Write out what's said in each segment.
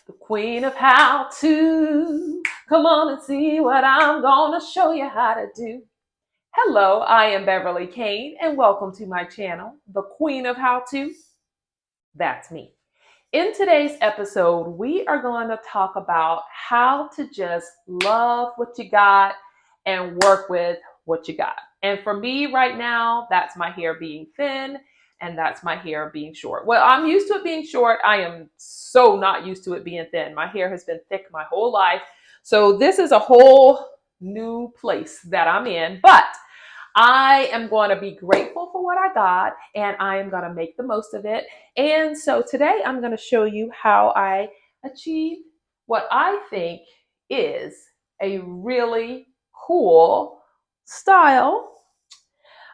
the queen of how to. Come on and see what I'm gonna show you how to do. Hello, I am Beverly Kane, and welcome to my channel, the queen of how to. That's me. In today's episode, we are going to talk about how to just love what you got and work with what you got. And for me right now, that's my hair being thin and that's my hair being short. Well, I'm used to it being short. I am so not used to it being thin. My hair has been thick my whole life. So this is a whole new place that I'm in, but I am going to be grateful for what I got and I am going to make the most of it. And so today I'm going to show you how I achieve what I think is a really cool style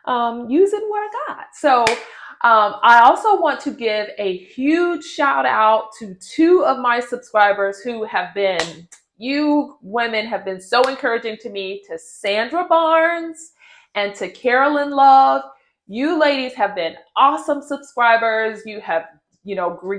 using what I got. So I also want to give a huge shout out to two of my subscribers who have been, you women have been so encouraging to me, to Sandra Barnes and to Carolyn Love. You ladies have been awesome subscribers. You have,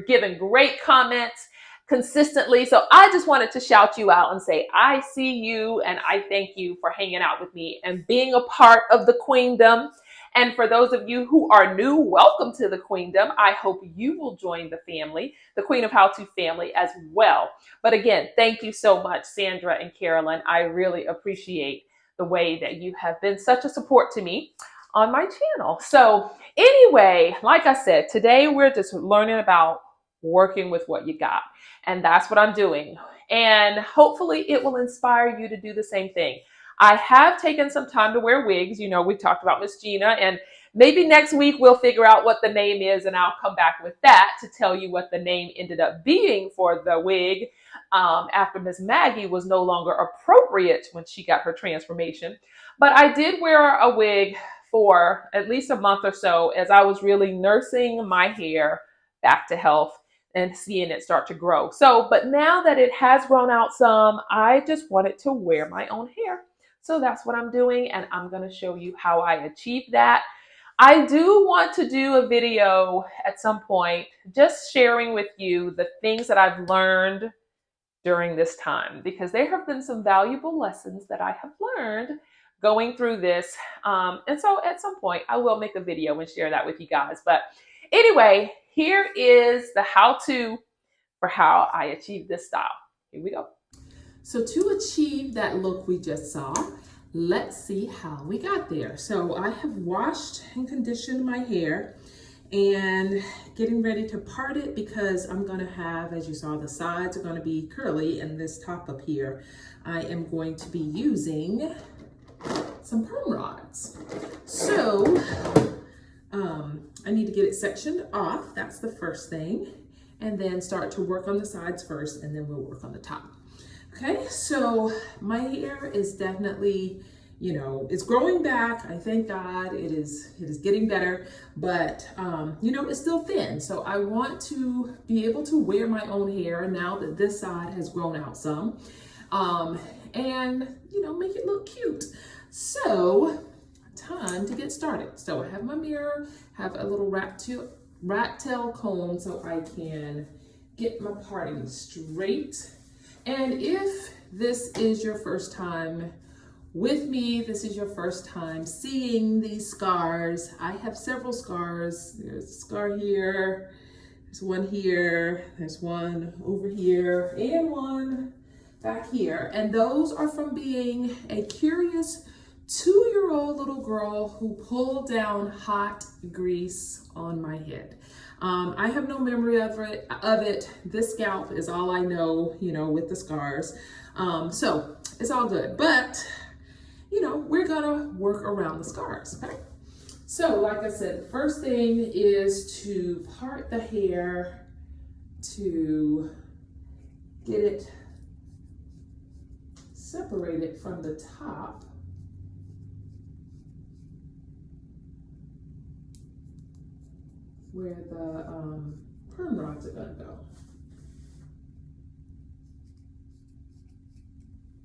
given great comments consistently. So I just wanted to shout you out and say, I see you and I thank you for hanging out with me and being a part of the queendom. And for those of you who are new, welcome to the queendom. I hope you will join the family, the Queen of How To family as well. But again, thank you so much, Sandra and Carolyn. I really appreciate the way that you have been such a support to me on my channel. So anyway, like I said, today we're just learning about working with what you got. And that's what I'm doing. And hopefully it will inspire you to do the same thing. I have taken some time to wear wigs. You know, we talked about Miss Gina, and maybe next week we'll figure out what the name is and I'll come back with that to tell you what the name ended up being for the wig after Miss Maggie was no longer appropriate when she got her transformation. But I did wear a wig for at least a month or so as I was really nursing my hair back to health and seeing it start to grow. So, but now that it has grown out some, I just wanted to wear my own hair. So that's what I'm doing, and I'm going to show you how I achieve that. I do want to do a video at some point just sharing with you the things that I've learned during this time, because there have been some valuable lessons that I have learned going through this. And so at some point I will make a video and share that with you guys. But anyway, here is the how-to for how I achieve this style. Here we go. So to achieve that look we just saw, let's see how we got there. So I have washed and conditioned my hair and getting ready to part it because I'm gonna have, as you saw, the sides are gonna be curly and this top up here, I am going to be using some perm rods. So I need to get it sectioned off. That's the first thing. And then start to work on the sides first and then we'll work on the top. Okay, so my hair is definitely, it's growing back. I thank God it is getting better, but it's still thin. So I want to be able to wear my own hair now that this side has grown out some, and make it look cute. So time to get started. So I have my mirror, have a little rat tail comb so I can get my parting straight. And if this is your first time with me, this is your first time seeing these scars, I have several scars. There's a scar here, there's one here, there's one over here, and one back here. And those are from being a curious 2-year-old little girl who pulled down hot grease on my head. I have no memory of it. This scalp is all I know, with the scars. So it's all good, but we're gonna work around the scars, okay? So like I said, the first thing is to part the hair to get it separated from the top. Where the perm rods are gonna go.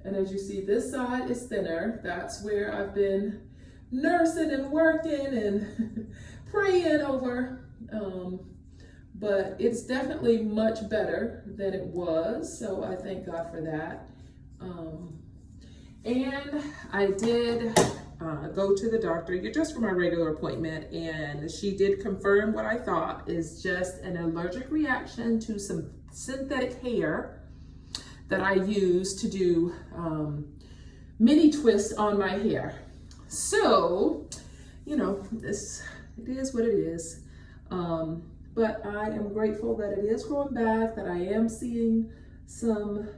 And as you see, this side is thinner. That's where I've been nursing and working and praying over. but it's definitely much better than it was. So I thank God for that. And I did go to the doctor just for my regular appointment, and she did confirm what I thought is just an allergic reaction to some synthetic hair that I use to do mini twists on my hair. So, you know, it is what it is. But I am grateful that it is growing back, that I am seeing some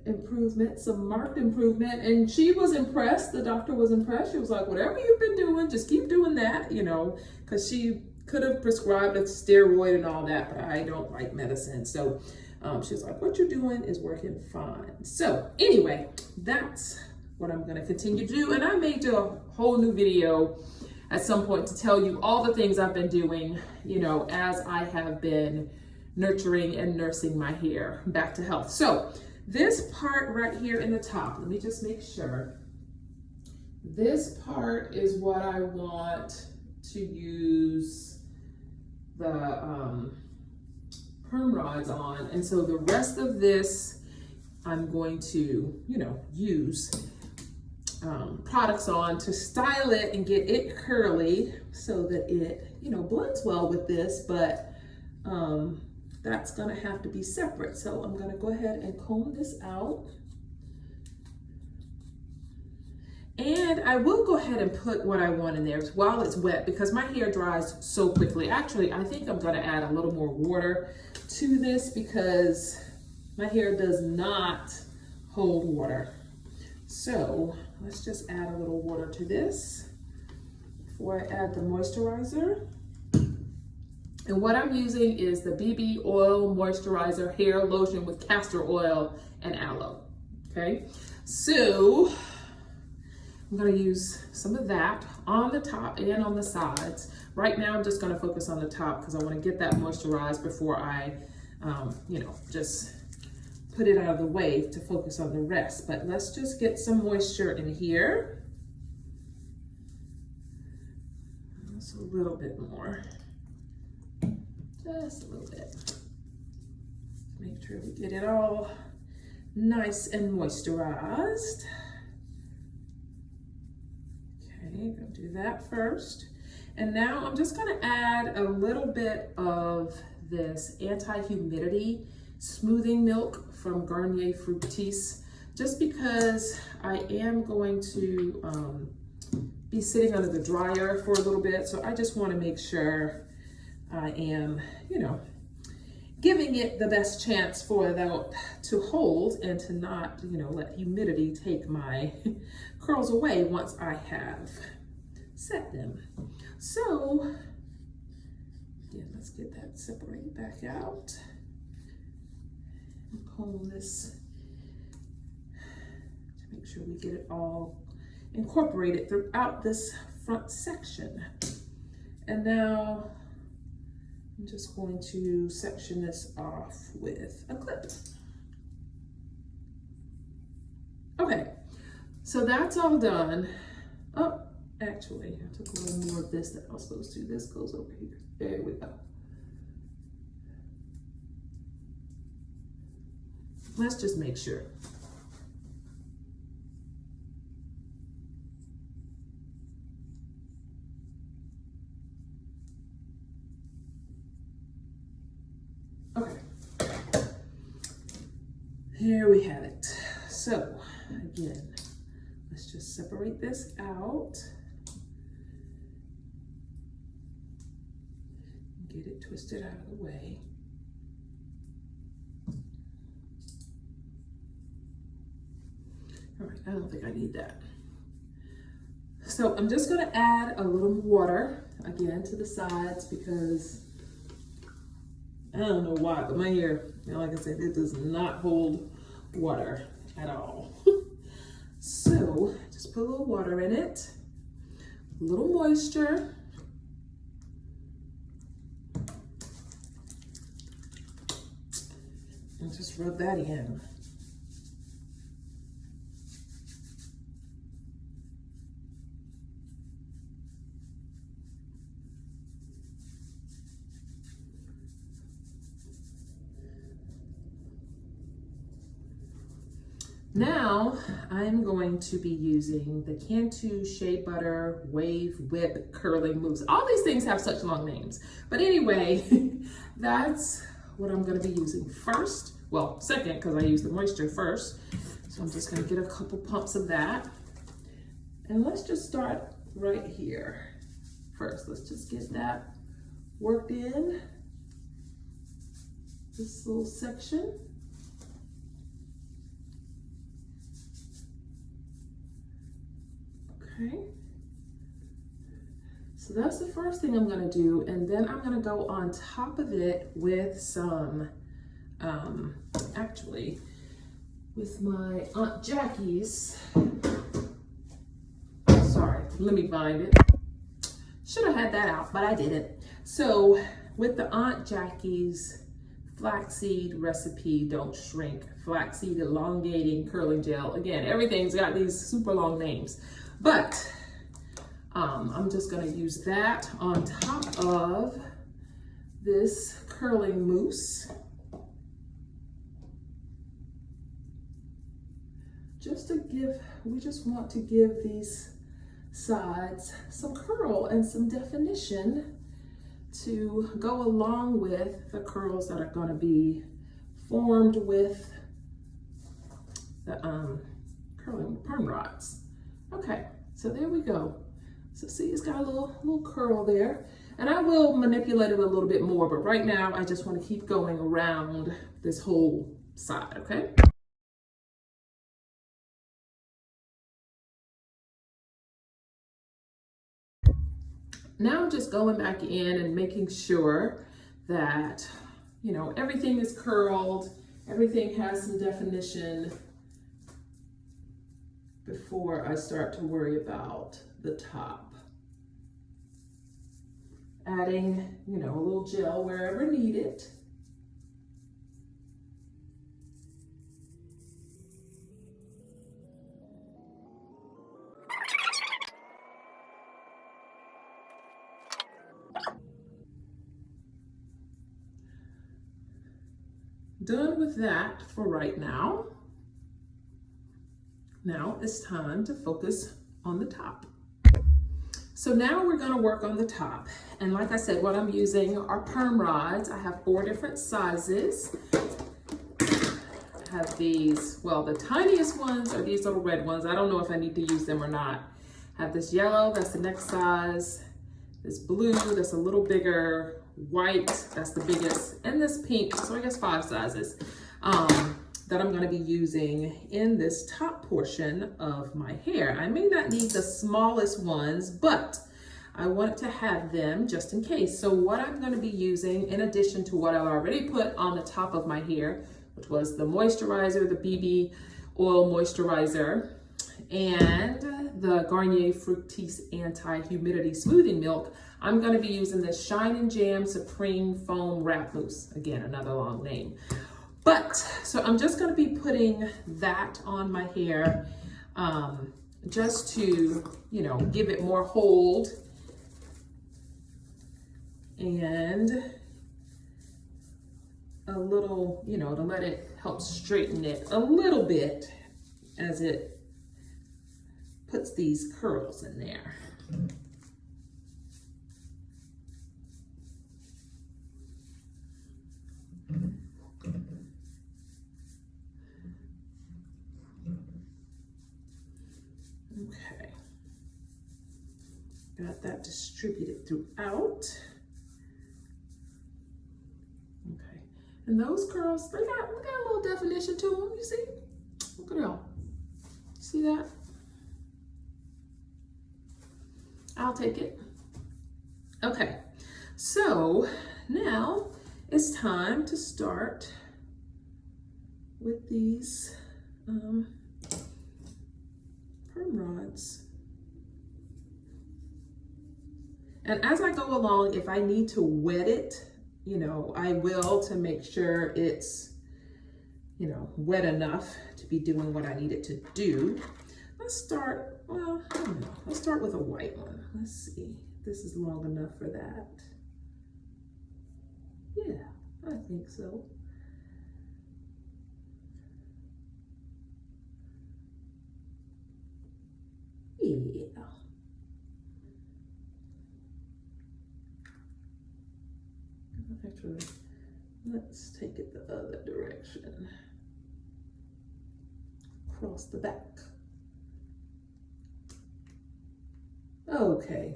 improvement, some marked improvement. And she was impressed. The doctor was impressed. She was like, whatever you've been doing, just keep doing that, you know, because she could have prescribed a steroid and all that, but I don't like medicine. So she was like, what you're doing is working fine. So anyway, that's what I'm going to continue to do. And I may do a whole new video at some point to tell you all the things I've been doing, you know, as I have been nurturing and nursing my hair back to health. So this part right here in the top, let me just make sure. This part is what I want to use the perm rods on. And so the rest of this, I'm going to, you know, use products on to style it and get it curly so that it, you know, blends well with this, but that's gonna have to be separate. So I'm gonna go ahead and comb this out. And I will go ahead and put what I want in there while it's wet, because my hair dries so quickly. Actually, I think I'm gonna add a little more water to this because my hair does not hold water. So let's just add a little water to this before I add the moisturizer. And what I'm using is the BB Oil Moisturizer Hair Lotion with Castor Oil and Aloe, okay? So I'm gonna use some of that on the top and on the sides. Right now, I'm just gonna focus on the top because I wanna get that moisturized before I, you know, just put it out of the way to focus on the rest. But let's just get some moisture in here. Just a little bit more. Just a little bit. Make sure we get it all nice and moisturized. Okay, gonna do that first. And now I'm just gonna add a little bit of this Anti-Humidity smoothing milk from Garnier Fructis, just because I am going to be sitting under the dryer for a little bit. So I just wanna make sure I am, you know, giving it the best chance for that to hold and to not, you know, let humidity take my curls away once I have set them. So, again, let's get that separated back out. And comb this to make sure we get it all incorporated throughout this front section. And now I'm just going to section this off with a clip. Okay, so that's all done. Oh, actually, I took a little more of this that I was supposed to. This goes over here. There we go. Let's just make sure. Okay, here we have it. So again, let's just separate this out. Get it twisted out of the way. All right, I don't think I need that. So I'm just gonna add a little water again to the sides because I don't know why, but my hair, you know, like I said, it does not hold water at all. So just put a little water in it, a little moisture. And just rub that in. Now I'm going to be using the Cantu Shea Butter Wave Whip Curling Mousse. All these things have such long names. But anyway, that's what I'm going to be using first. Well, second, because I use the moisture first. So I'm just going to get a couple pumps of that. And let's just start right here. First, let's just get that worked in this little section. Okay, so that's the first thing I'm going to do, and then I'm going to go on top of it with some, actually, with my Aunt Jackie's, sorry, let me find it. Should have had that out, but I didn't. So with the Aunt Jackie's Flaxseed recipe, don't shrink, Flaxseed elongating curling gel. Again, everything's got these super long names. But I'm just going to use that on top of this curling mousse. Just to give, we just want to give these sides some curl and some definition to go along with the curls that are going to be formed with the curling perm rods. Okay, so there we go. So see, it's got a little curl there, and I will manipulate it a little bit more, but right now I just want to keep going around this whole side, okay? Now I'm just going back in and making sure that, you know, everything is curled, everything has some definition before I start to worry about the top. Adding, you know, a little gel wherever needed. Done with that for right now. Now it's time to focus on the top. So now we're going to work on the top. And like I said, what I'm using are perm rods. I have 4 different sizes. I have these, well, the tiniest ones are these little red ones. I don't know if I need to use them or not. I have this yellow, that's the next size. This blue, that's a little bigger. White, that's the biggest. And this pink, so I guess 5 sizes. That I'm going to be using in this top portion of my hair. I may not need the smallest ones, but I want to have them just in case. So what I'm going to be using, in addition to what I've already put on the top of my hair, which was the moisturizer, the BB oil moisturizer, and the Garnier Fructis Anti-Humidity Smoothing Milk, I'm going to be using the Shine and Jam Supreme Foam Wrap Mousse. Again, another long name. But, so I'm just going to be putting that on my hair just to, you know, give it more hold and a little, you know, to let it help straighten it a little bit as it puts these curls in there. Okay, got that distributed throughout. Okay, and those curls, they got a little definition to them, you see? Look at them. See that? I'll take it. Okay, so now it's time to start with these perm rods. And as I go along, if I need to wet it, you know, I will, to make sure it's, you know, wet enough to be doing what I need it to do. Let's start, well, I don't know. Let's start with a white one. Let's see. This is long enough for that. Yeah, I think so. Actually, let's take it the other direction. Across the back. Okay.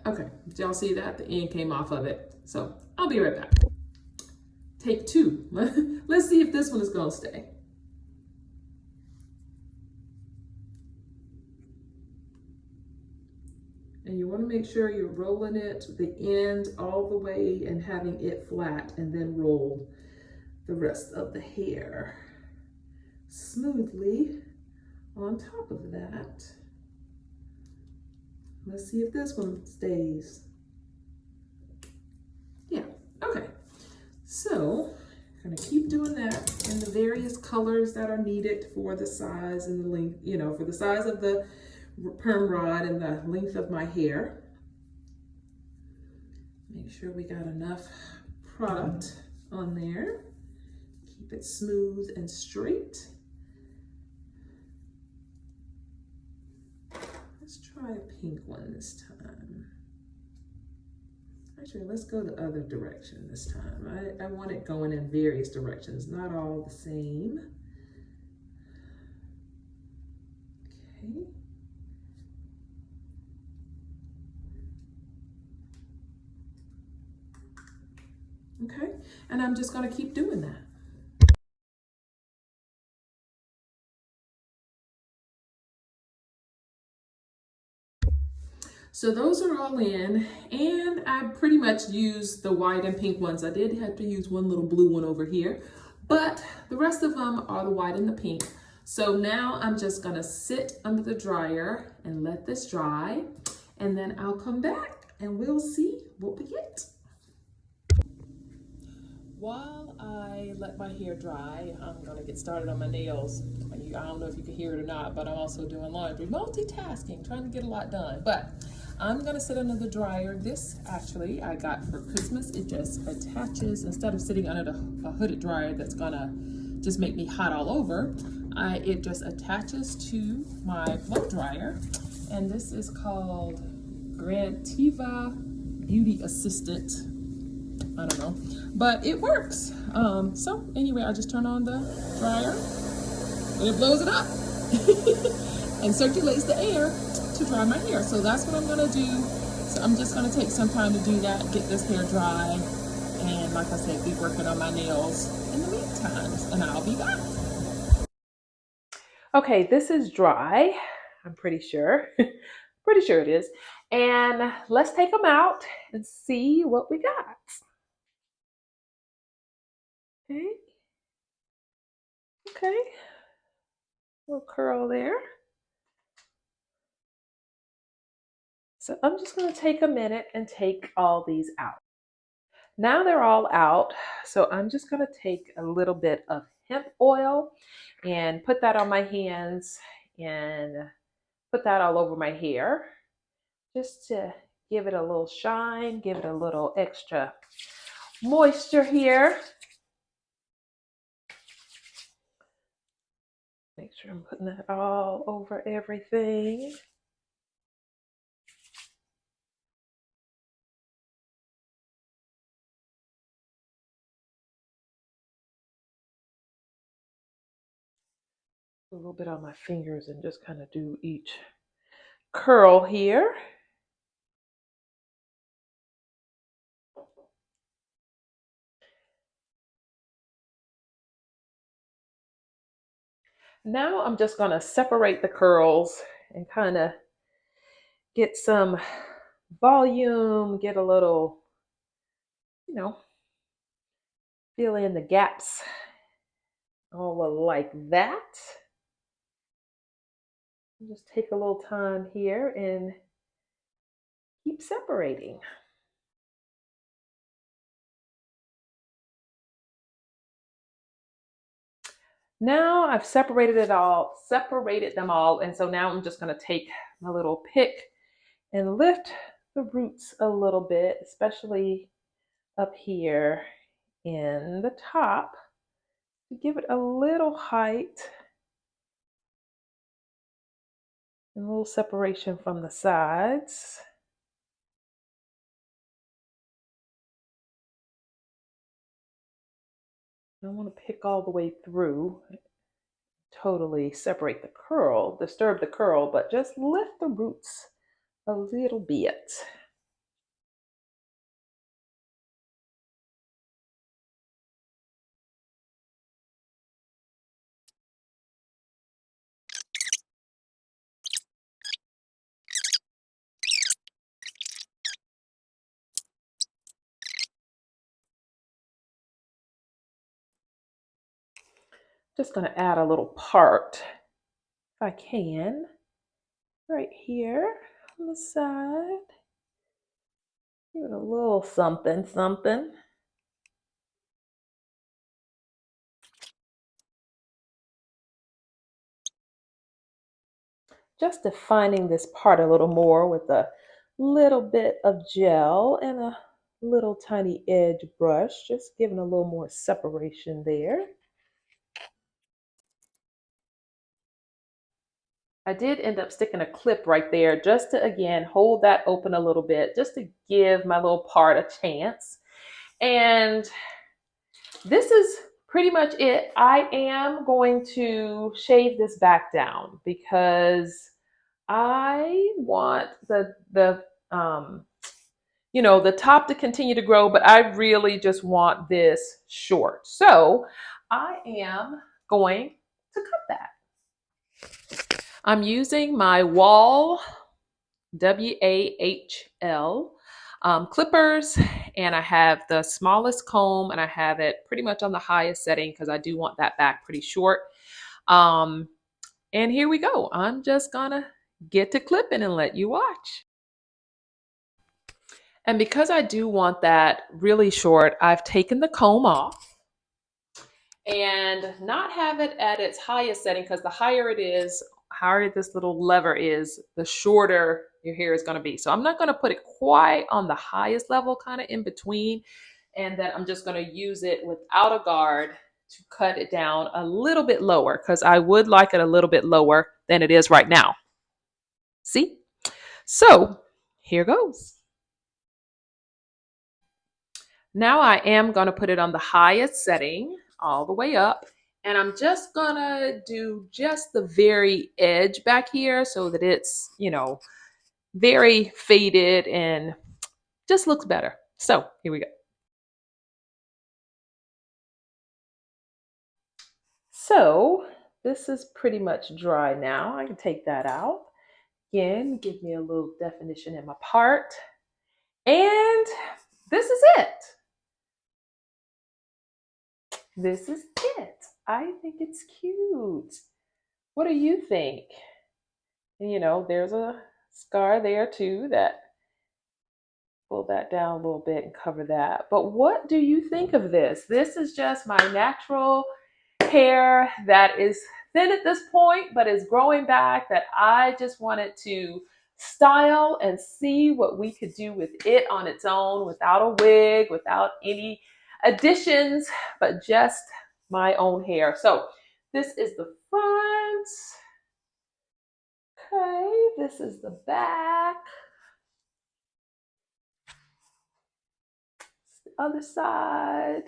Okay, did y'all see that? The end came off of it. So I'll be right back. Take two. Let's see if this one is gonna stay. And you want to make sure you're rolling it the end all the way and having it flat, and then roll the rest of the hair smoothly on top of that. Let's see if this one stays. Yeah, okay. So I'm gonna keep doing that in the various colors that are needed for the size and the length, you know, for the size of the perm rod and the length of my hair. Make sure we got enough product on there. Keep it smooth and straight. Let's try a pink one this time. Actually, let's go the other direction this time. I want it going in various directions, not all the same. Okay. Okay, and I'm just gonna keep doing that. So those are all in, and I pretty much used the white and pink ones. I did have to use one little blue one over here, but the rest of them are the white and the pink. So now I'm just gonna sit under the dryer and let this dry, and then I'll come back and we'll see what we get. While I let my hair dry, I'm gonna get started on my nails. I don't know if you can hear it or not, but I'm also doing laundry, multitasking, trying to get a lot done. But I'm gonna sit under the dryer. This actually I got for Christmas. It just attaches, instead of sitting under a hooded dryer that's gonna just make me hot all over, it just attaches to my blow dryer. And this is called Grantiva Beauty Assistant. I don't know, but it works. So anyway, I just turn on the dryer and it blows it up and circulates the air to dry my hair. So that's what I'm gonna do. So I'm just gonna take some time to do that, get this hair dry, and like I said, be working on my nails in the meantime, and I'll be back. Okay, this is dry. I'm pretty sure. Pretty sure it is. And let's take them out and see what we got. Okay. Okay. Little curl there. So I'm just going to take a minute and take all these out. Now they're all out, so I'm just going to take a little bit of hemp oil and put that on my hands and put that all over my hair just to give it a little shine, give it a little extra moisture here. Make sure I'm putting that all over everything. A little bit on my fingers and just kind of do each curl here. Now I'm just going to separate the curls and kind of get some volume, get a little, fill in the gaps all like that. Just take a little time here and keep separating. Now I've separated them all, and so now I'm just going to take my little pick and lift the roots a little bit, especially up here in the top, to give it a little height and a little separation from the sides. I don't want to pick all the way through, totally separate the curl, disturb the curl, but just lift the roots a little bit. Just going to add a little part, if I can, right here on the side. Give it a little something, something. Just defining this part a little more with a little bit of gel and a little tiny edge brush, just giving a little more separation there. I did end up sticking a clip right there just to, again, hold that open a little bit, just to give my little part a chance. And this is pretty much it. I am going to shave this back down because I want the top to continue to grow, but I really just want this short. So I am going to cut that. I'm using my Wahl WAHL clippers, and I have the smallest comb, and I have it pretty much on the highest setting because I do want that back pretty short. And here we go. I'm just gonna get to clipping and let you watch. And because I do want that really short, I've taken the comb off and not have it at its highest setting, because the higher it is, higher this little lever is, the shorter your hair is going to be. So I'm not going to put it quite on the highest level, kind of in between, and then I'm just going to use it without a guard to cut it down a little bit lower, because I would like it a little bit lower than it is right now. See? So here goes. Now I am going to put it on the highest setting all the way up. And I'm just going to do just the very edge back here so that it's, very faded and just looks better. So here we go. So this is pretty much dry now. I can take that out. Again, give me a little definition in my part. And this is it. This is it. I think it's cute. What do you think? And, there's a scar there too, that pull that down a little bit and cover that. But what do you think of this? This is just my natural hair that is thin at this point, but is growing back, that I just wanted to style and see what we could do with it on its own, without a wig, without any additions, but just my own hair. So this is the front. Okay, this is the back. The other side.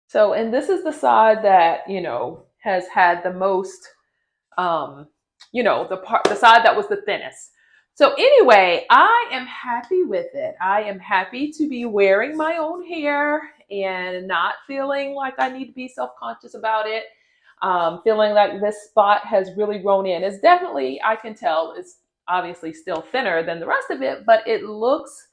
So, and this is the side that, has had the most, the side that was the thinnest. So anyway, I am happy with it. I am happy to be wearing my own hair and not feeling like I need to be self-conscious about it. Feeling like this spot has really grown in. It's definitely, I can tell, it's obviously still thinner than the rest of it, but it looks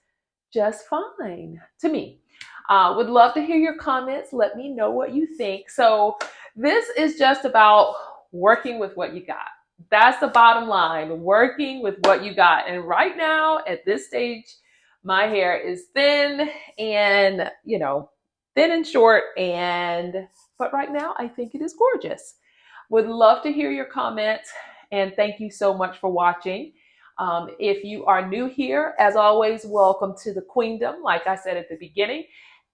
just fine to me. Would love to hear your comments. Let me know what you think. So this is just about working with what you got. That's the bottom line, working with what you got. And right now, at this stage, my hair is thin and, thin and short. But right now, I think it is gorgeous. Would love to hear your comments. And thank you so much for watching. If you are new here, as always, welcome to the Queendom, like I said at the beginning.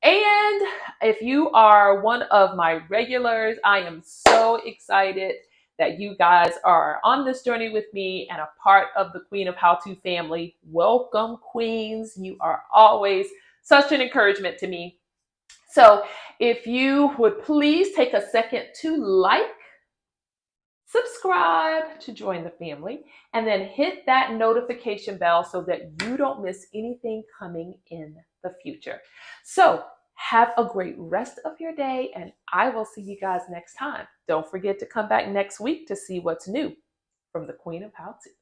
And if you are one of my regulars, I am so excited that you guys are on this journey with me and a part of the Queen of How To family. Welcome, Queens. You are always such an encouragement to me. So if you would please take a second to like, subscribe to join the family, and then hit that notification bell so that you don't miss anything coming in the future. So have a great rest of your day, and I will see you guys next time. Don't forget to come back next week to see what's new from the Queen of How To.